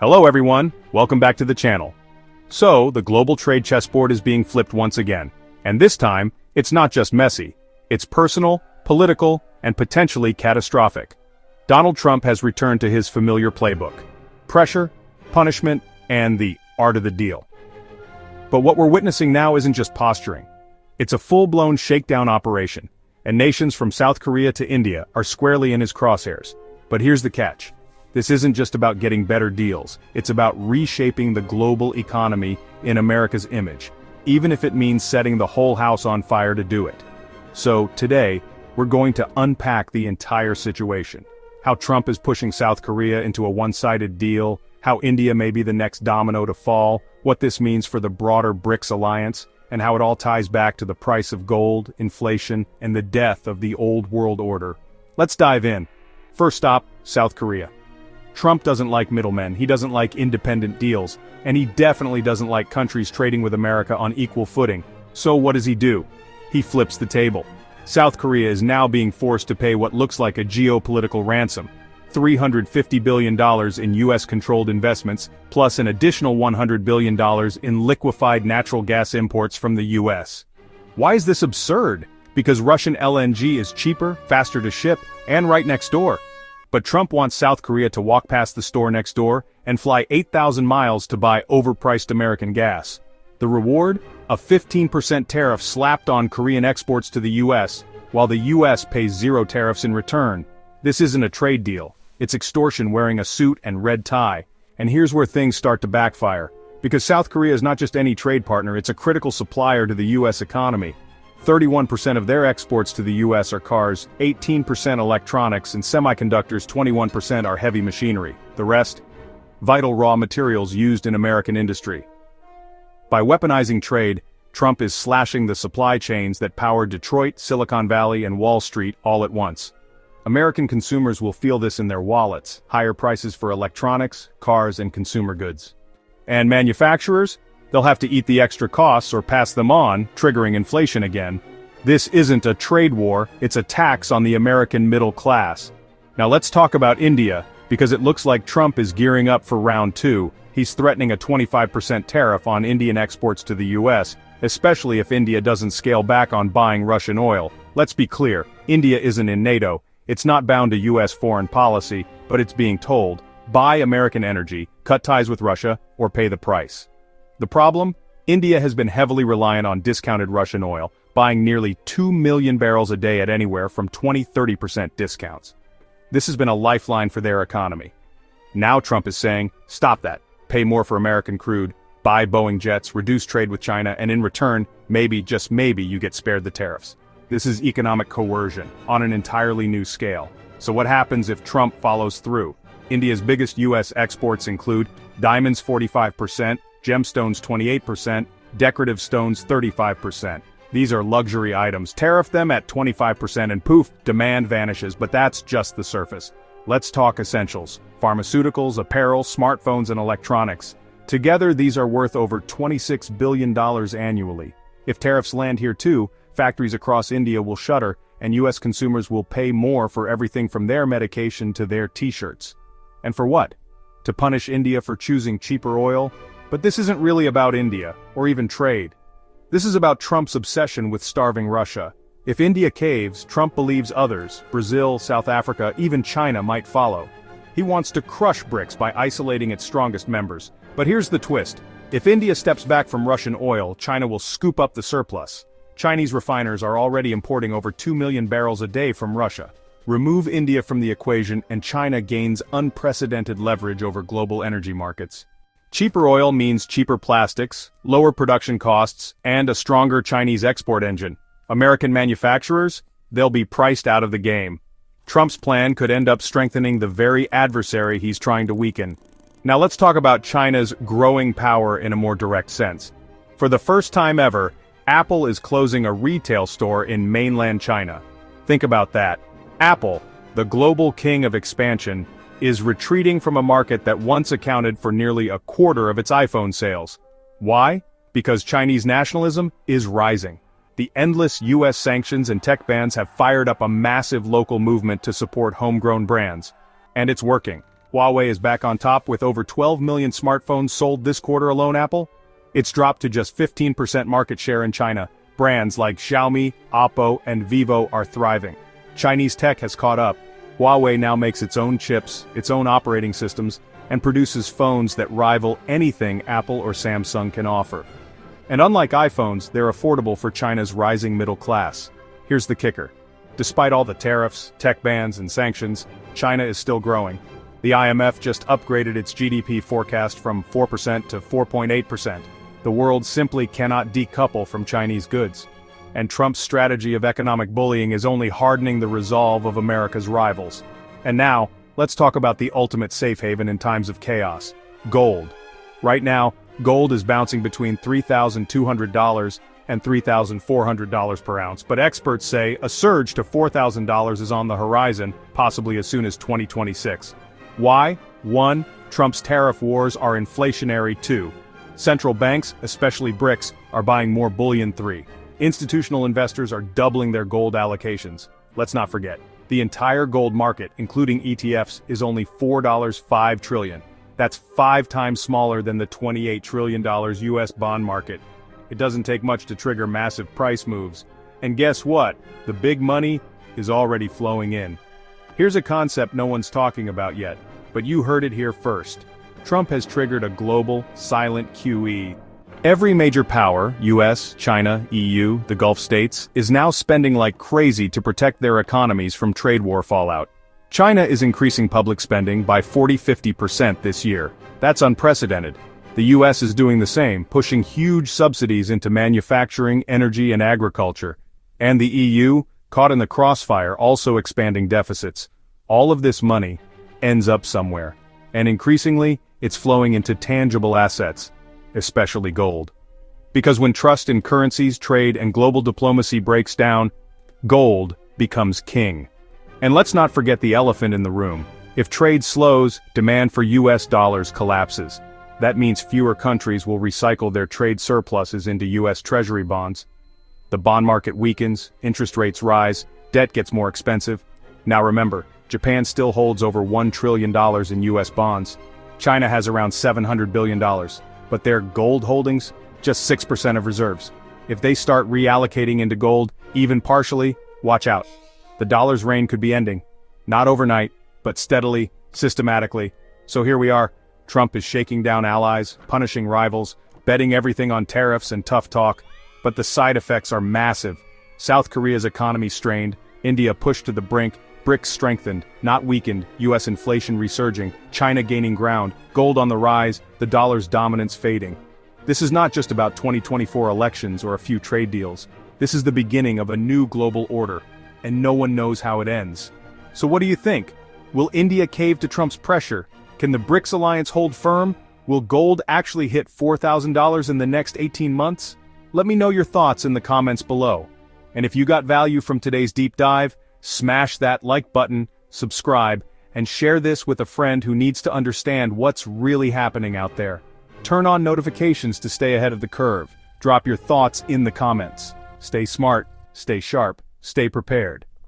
Hello everyone, welcome back to the channel. So, the global trade chessboard is being flipped once again. And this time, it's not just messy. It's personal, political, and potentially catastrophic. Donald Trump has returned to his familiar playbook. Pressure, punishment, and the art of the deal. But what we're witnessing now isn't just posturing. It's a full-blown shakedown operation, and nations from South Korea to India are squarely in his crosshairs. But here's the catch. This isn't just about getting better deals, it's about reshaping the global economy in America's image, even if it means setting the whole house on fire to do it. So, today, we're going to unpack the entire situation. How Trump is pushing South Korea into a one-sided deal, how India may be the next domino to fall, what this means for the broader BRICS alliance, and how it all ties back to the price of gold, inflation, and the death of the old world order. Let's dive in. First stop, South Korea. Trump doesn't like middlemen, he doesn't like independent deals, and he definitely doesn't like countries trading with America on equal footing. So what does he do? He flips the table. South Korea is now being forced to pay what looks like a geopolitical ransom. $350 billion in US-controlled investments, plus an additional $100 billion in liquefied natural gas imports from the US. Why is this absurd? Because Russian LNG is cheaper, faster to ship, and right next door. But Trump wants South Korea to walk past the store next door and fly 8,000 miles to buy overpriced American gas. The reward? A 15% tariff slapped on Korean exports to the US, while the US pays zero tariffs in return. This isn't a trade deal. It's extortion wearing a suit and red tie. And here's where things start to backfire. Because South Korea is not just any trade partner, it's a critical supplier to the US economy. 31% of their exports to the US are cars, 18% electronics, and semiconductors. 21% are heavy machinery. The rest? Vital raw materials used in American industry. By weaponizing trade, Trump is slashing the supply chains that power Detroit, Silicon Valley, and Wall Street all at once. American consumers will feel this in their wallets, higher prices for electronics, cars, and consumer goods. And manufacturers? They'll have to eat the extra costs or pass them on, triggering inflation again. This isn't a trade war, it's a tax on the American middle class. Now let's talk about India, because it looks like Trump is gearing up for round two. He's threatening a 25% tariff on Indian exports to the US, especially if India doesn't scale back on buying Russian oil. Let's be clear, India isn't in NATO, it's not bound to US foreign policy, but it's being told, buy American energy, cut ties with Russia, or pay the price. The problem? India has been heavily reliant on discounted Russian oil, buying nearly 2 million barrels a day at anywhere from 20–30% discounts. This has been a lifeline for their economy. Now Trump is saying, stop that, pay more for American crude, buy Boeing jets, reduce trade with China, and in return, maybe, just maybe, you get spared the tariffs. This is economic coercion, on an entirely new scale. So what happens if Trump follows through? India's biggest US exports include diamonds 45%, gemstones 28%, decorative stones 35%. These are luxury items. Tariff them at 25% and poof, demand vanishes, but that's just the surface. Let's talk essentials. Pharmaceuticals, apparel, smartphones, and electronics. Together, these are worth over $26 billion annually. If tariffs land here too, factories across India will shutter, and US consumers will pay more for everything from their medication to their t-shirts. And for what? To punish India for choosing cheaper oil? But this isn't really about India, or even trade. This is about Trump's obsession with starving Russia. If India caves, Trump believes others, Brazil, South Africa, even China might follow. He wants to crush BRICS by isolating its strongest members. But here's the twist. If India steps back from Russian oil, China will scoop up the surplus. Chinese refiners are already importing over 2 million barrels a day from Russia. Remove India from the equation and China gains unprecedented leverage over global energy markets. Cheaper oil means cheaper plastics, lower production costs, and a stronger Chinese export engine. American manufacturers? They'll be priced out of the game. Trump's plan could end up strengthening the very adversary he's trying to weaken. Now let's talk about China's growing power in a more direct sense. For the first time ever, Apple is closing a retail store in mainland China. Think about that. Apple, the global king of expansion, is retreating from a market that once accounted for nearly a quarter of its iPhone sales. Why? Because Chinese nationalism is rising. The endless US sanctions and tech bans have fired up a massive local movement to support homegrown brands. And it's working. Huawei is back on top with over 12 million smartphones sold this quarter alone. Apple? It's dropped to just 15% market share in China. Brands like Xiaomi, Oppo, and Vivo are thriving. Chinese tech has caught up. Huawei now makes its own chips, its own operating systems, and produces phones that rival anything Apple or Samsung can offer. And unlike iPhones, they're affordable for China's rising middle class. Here's the kicker. Despite all the tariffs, tech bans, and sanctions, China is still growing. The IMF just upgraded its GDP forecast from 4% to 4.8%. The world simply cannot decouple from Chinese goods. And Trump's strategy of economic bullying is only hardening the resolve of America's rivals. And now, let's talk about the ultimate safe haven in times of chaos: gold. Right now, gold is bouncing between $3,200 and $3,400 per ounce, but experts say a surge to $4,000 is on the horizon, possibly as soon as 2026. Why? 1. Trump's tariff wars are inflationary. 2. Central banks, especially BRICS, are buying more bullion. 3. Institutional investors are doubling their gold allocations. Let's not forget, the entire gold market, including ETFs, is only $4.5 trillion. That's 5 times smaller than the $28 trillion US bond market. It doesn't take much to trigger massive price moves. And guess what? The big money is already flowing in. Here's a concept no one's talking about yet, but you heard it here first. Trump has triggered a global, silent QE. Every major power, US, China, EU, the Gulf states, is now spending like crazy to protect their economies from trade war fallout. China is increasing public spending by 40–50% this year. That's unprecedented. The US is doing the same, pushing huge subsidies into manufacturing, energy, and agriculture. And the EU, caught in the crossfire, also expanding deficits. All of this money ends up somewhere. And increasingly, it's flowing into tangible assets, especially gold. Because when trust in currencies, trade, and global diplomacy breaks down, gold becomes king. And let's not forget the elephant in the room. If trade slows, demand for US dollars collapses. That means fewer countries will recycle their trade surpluses into US Treasury bonds. The bond market weakens, interest rates rise, debt gets more expensive. Now remember, Japan still holds over $1 trillion in US bonds. China has around $700 billion. But their gold holdings, just 6% of reserves. If they start reallocating into gold, even partially, watch out. The dollar's reign could be ending. Not overnight, but steadily, systematically. So here we are. Trump is shaking down allies, punishing rivals, betting everything on tariffs and tough talk. But the side effects are massive. South Korea's economy strained, India pushed to the brink, BRICS strengthened, not weakened, US inflation resurging, China gaining ground, gold on the rise, the dollar's dominance fading. This is not just about 2024 elections or a few trade deals. This is the beginning of a new global order, and no one knows how it ends. So what do you think? Will India cave to Trump's pressure? Can the BRICS alliance hold firm? Will gold actually hit $4,000 in the next 18 months? Let me know your thoughts in the comments below. And if you got value from today's deep dive, smash that like button, subscribe, and share this with a friend who needs to understand what's really happening out there. Turn on notifications to stay ahead of the curve. Drop your thoughts in the comments. Stay smart, stay sharp, stay prepared.